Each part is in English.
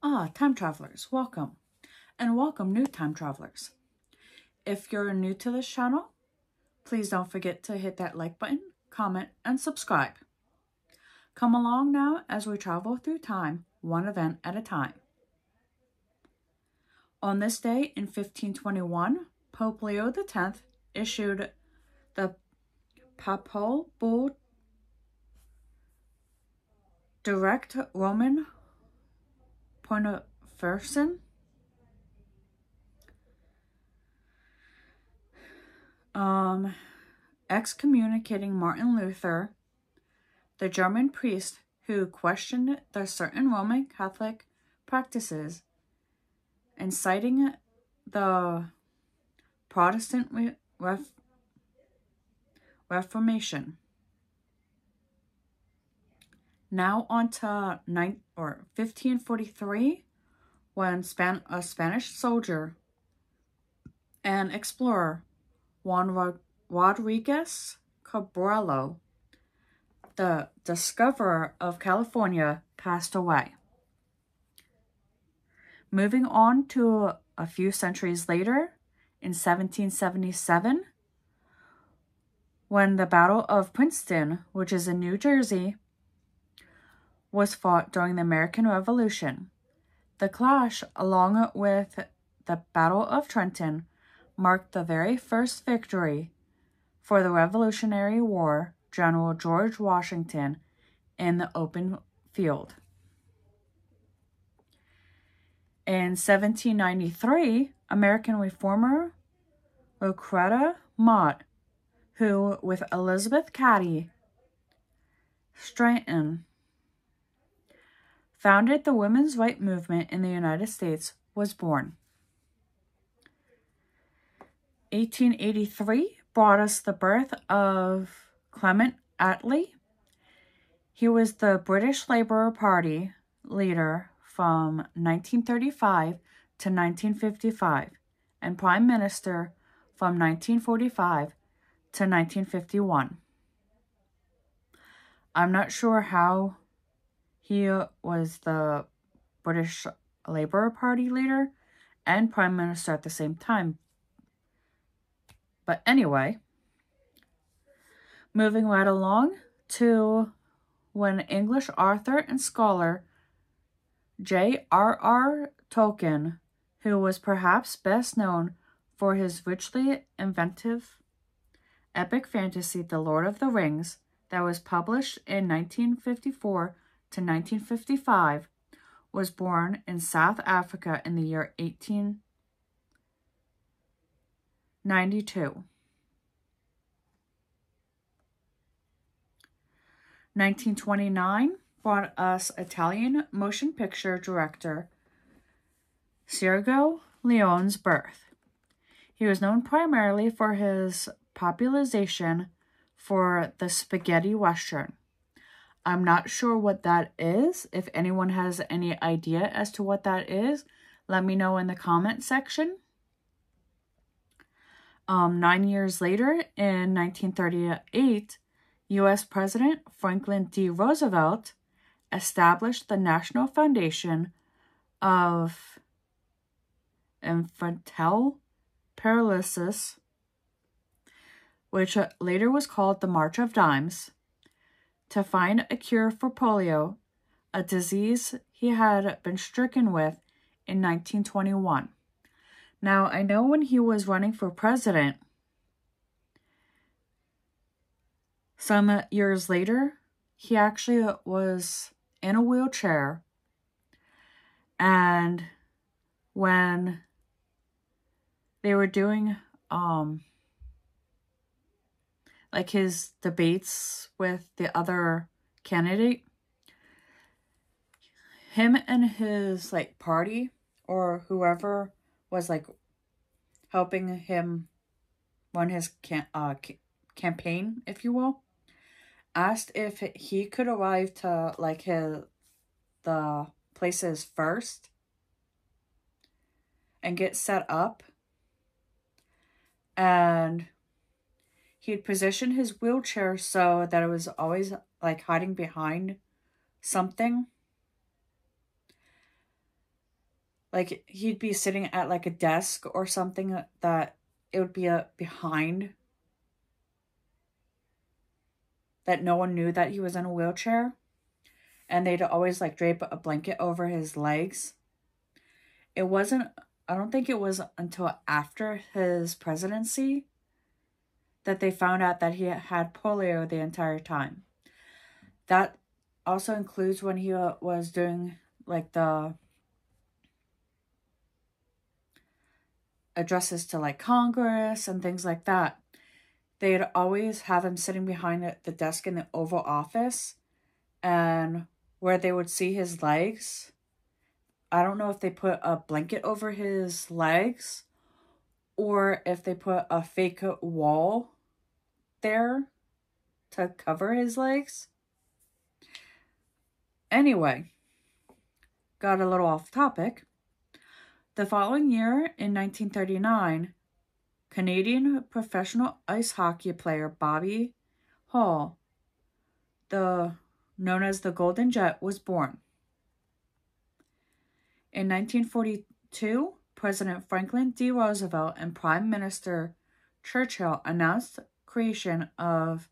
Time travelers, welcome. And welcome new time travelers. If you're new to this channel, please don't forget to hit that like button, comment, and subscribe. Come along now as we travel through time, one event at a time. On this day in 1521, Pope Leo X issued the Papal Bull Direct Roman Pontificem, excommunicating Martin Luther, the German priest who questioned the certain Roman Catholic practices, and citing the Protestant Reformation. Now on to 1543, when a Spanish soldier and explorer, Juan Rodriguez Cabrillo, the discoverer of California, passed away. Moving on to a few centuries later, in 1777, when the Battle of Princeton, which is in New Jersey, was fought during the American Revolution. The clash, along with the Battle of Trenton, marked the very first victory for the Revolutionary War General George Washington in the open field. In 1793, American reformer Lucretia Mott, who, with Elizabeth Cady Stanton, founded the women's rights movement in the United States, was born. 1883 brought us the birth of Clement Attlee. He was the British Labour Party leader from 1935 to 1955 and Prime Minister from 1945 to 1951. I'm not sure how he was the British Labour Party leader and Prime Minister at the same time. But anyway, moving right along to when English author and scholar J.R.R. Tolkien, who was perhaps best known for his richly inventive epic fantasy The Lord of the Rings that was published in 1954 to 1955, was born in South Africa in the year 1892. 1929 brought us Italian motion picture director Sergio Leone's birth. He was known primarily for his popularization for the spaghetti western. I'm not sure what that is. If anyone has any idea as to what that is, let me know in the comment section. 9 years later, in 1938, U.S. President Franklin D. Roosevelt established the National Foundation of Infantile Paralysis, which later was called the March of Dimes, to find a cure for polio, a disease he had been stricken with in 1921. Now, I know when he was running for president, some years later, he actually was in a wheelchair, and when they were doing like his debates with the other candidate, him and his like party or whoever was like helping him run his campaign, if you will, asked if he could arrive to like the places first and get set up, and he'd position his wheelchair so that it was always like hiding behind something. like he'd be sitting at like a desk or something that it would be behind, that no one knew that he was in a wheelchair, and they'd always like drape a blanket over his legs. It wasn't, I don't think it was until after his presidency that they found out that he had polio the entire time. That also includes when he was doing like the addresses to like Congress and things like that. They'd always have him sitting behind the desk in the Oval Office, and where they would see his legs, I don't know if they put a blanket over his legs or if they put a fake wall there to cover his legs. Anyway, got a little off topic. The following year, in 1939, Canadian professional ice hockey player Bobby Hull, known as the Golden Jet, was born. In 1942, President Franklin D. Roosevelt and Prime Minister Churchill announced creation of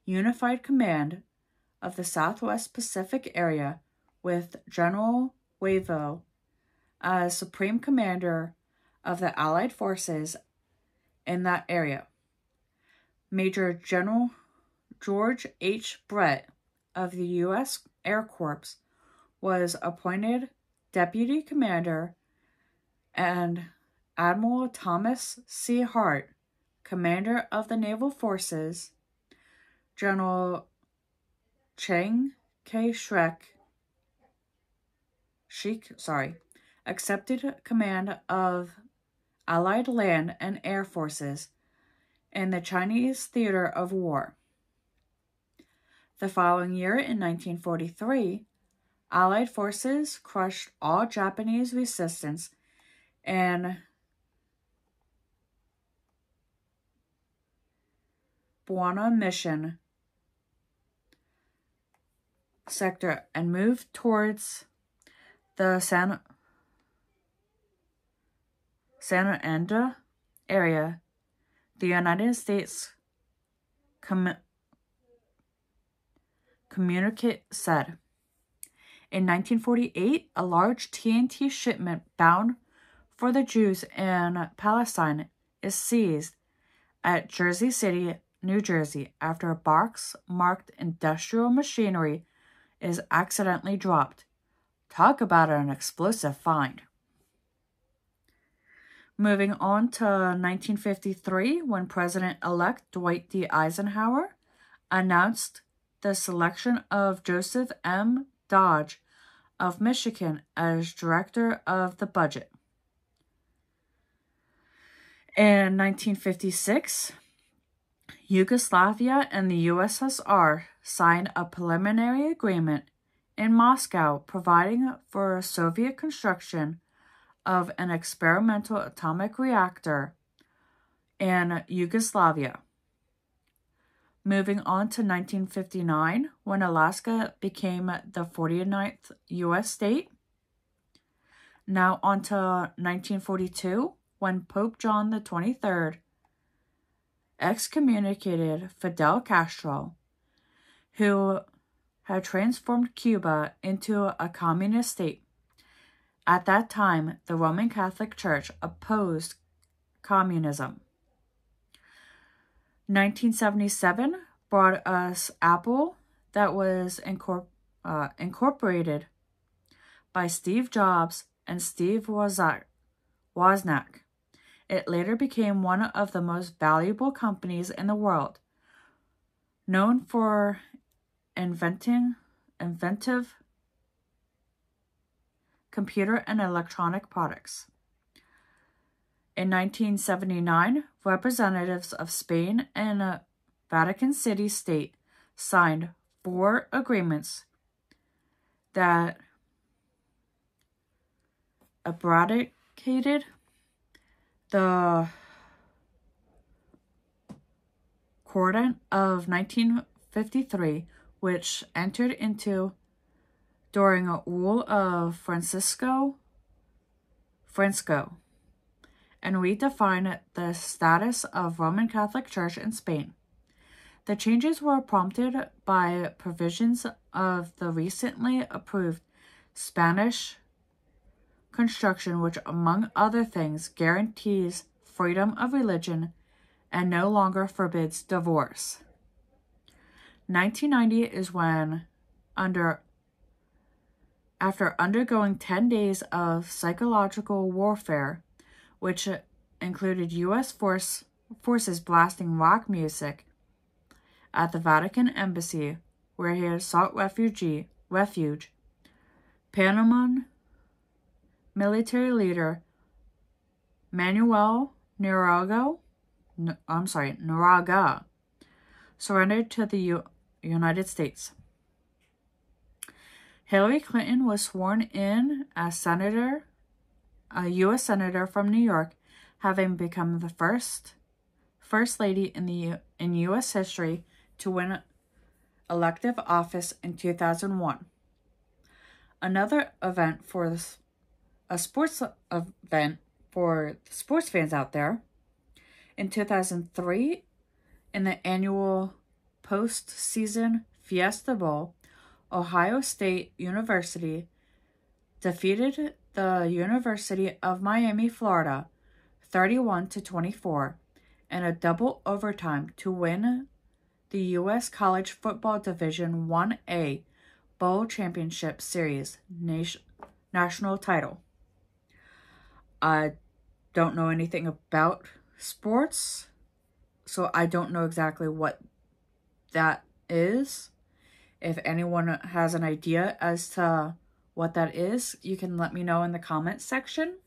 Unified Command of the Southwest Pacific area, with General Wavell as Supreme Commander of the Allied forces in that area. Major General George H. Brett of the U.S. Air Corps was appointed Deputy Commander, and Admiral Thomas C. Hart, Commander of the Naval Forces. General Chiang Kai-shek accepted command of Allied land and air forces in the Chinese theater of war. The following year, in 1943, Allied forces crushed all Japanese resistance in Buona Mission sector and moved towards the Santa Ana area. The United States communique said. In 1948, a large TNT shipment bound for the Jews in Palestine is seized at Jersey City, New Jersey, after a box marked industrial machinery is accidentally dropped. Talk about an explosive find. Moving on to 1953, when President-elect Dwight D. Eisenhower announced the selection of Joseph M. Dodge of Michigan as Director of the Budget. In 1956, Yugoslavia and the USSR signed a preliminary agreement in Moscow providing for Soviet construction of an experimental atomic reactor in Yugoslavia. Moving on to 1959, when Alaska became the 49th U.S. state. Now on to 1942, when Pope John the 23rd excommunicated Fidel Castro, who had transformed Cuba into a communist state. At that time, the Roman Catholic Church opposed communism. 1977 brought us Apple, that was incorporated by Steve Jobs and Steve Wozniak. It later became one of the most valuable companies in the world, known for inventive computer and electronic products. In 1979, representatives of Spain and Vatican City State signed 4 agreements that abrogated the Covenant of 1953, which entered into during a rule of Francisco Francisco and redefined the status of Roman Catholic Church in Spain. The changes were prompted by provisions of the recently approved Spanish Constitution, which, among other things, guarantees freedom of religion and no longer forbids divorce. 1990 is when, after undergoing 10 days of psychological warfare, which included U.S. forces blasting rock music at the Vatican Embassy, where he had sought refuge, Panamanian military leader Manuel Noriega surrendered to the United States. Hillary Clinton was sworn in as a U.S. Senator from New York, having become the first lady in U.S. history to win elective office in 2001. Another event a sports event for sports fans out there. In 2003, in the annual postseason Fiesta Bowl, Ohio State University defeated the University of Miami, Florida, 31-24 in a double overtime to win the U.S. College Football Division 1A Bowl Championship Series national title. I don't know anything about sports, so I don't know exactly what that is. If anyone has an idea as to what that is, you can let me know in the comments section.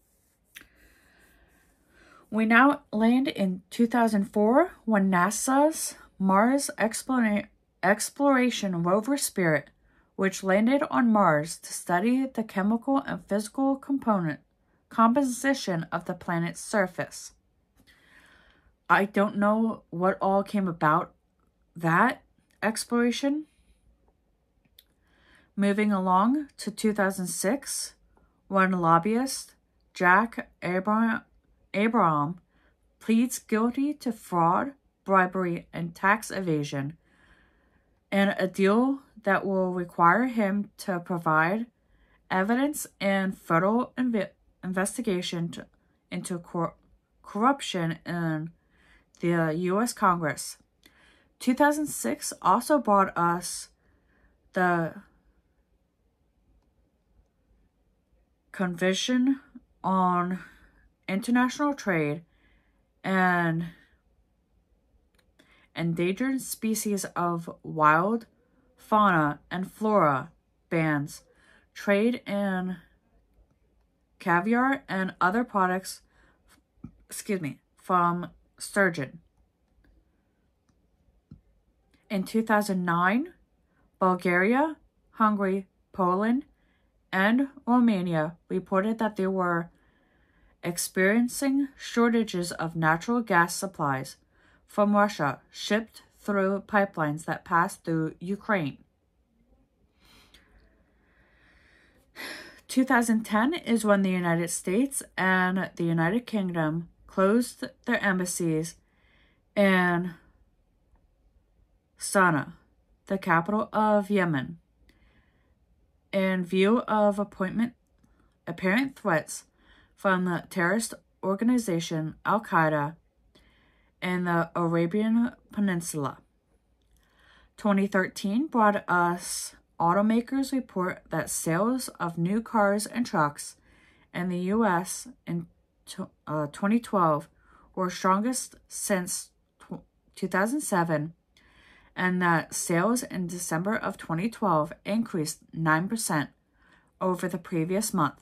We now land in 2004 when NASA's Mars Exploration Rover Spirit, which landed on Mars to study the chemical and physical composition of the planet's surface. I don't know what all came about that exploration. Moving along to 2006, when lobbyist Jack Abraham pleads guilty to fraud, bribery, and tax evasion, and a deal that will require him to provide evidence and federal investigation into corruption in the U.S. Congress. 2006 also brought us the Convention on International Trade and Endangered Species of Wild Fauna and Flora bans trade in caviar and other products from sturgeon. In 2009, Bulgaria, Hungary, Poland, and Romania reported that they were experiencing shortages of natural gas supplies from Russia shipped through pipelines that passed through Ukraine. 2010 is when the United States and the United Kingdom closed their embassies in Sana'a, the capital of Yemen, in view of apparent threats from the terrorist organization Al-Qaeda in the Arabian Peninsula. 2013 brought us automakers report that sales of new cars and trucks in the U.S. in 2012 were strongest since 2007, and that sales in December of 2012 increased 9% over the previous month.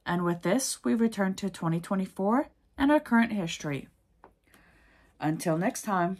And with this, we return to 2024 and our current history. Until next time.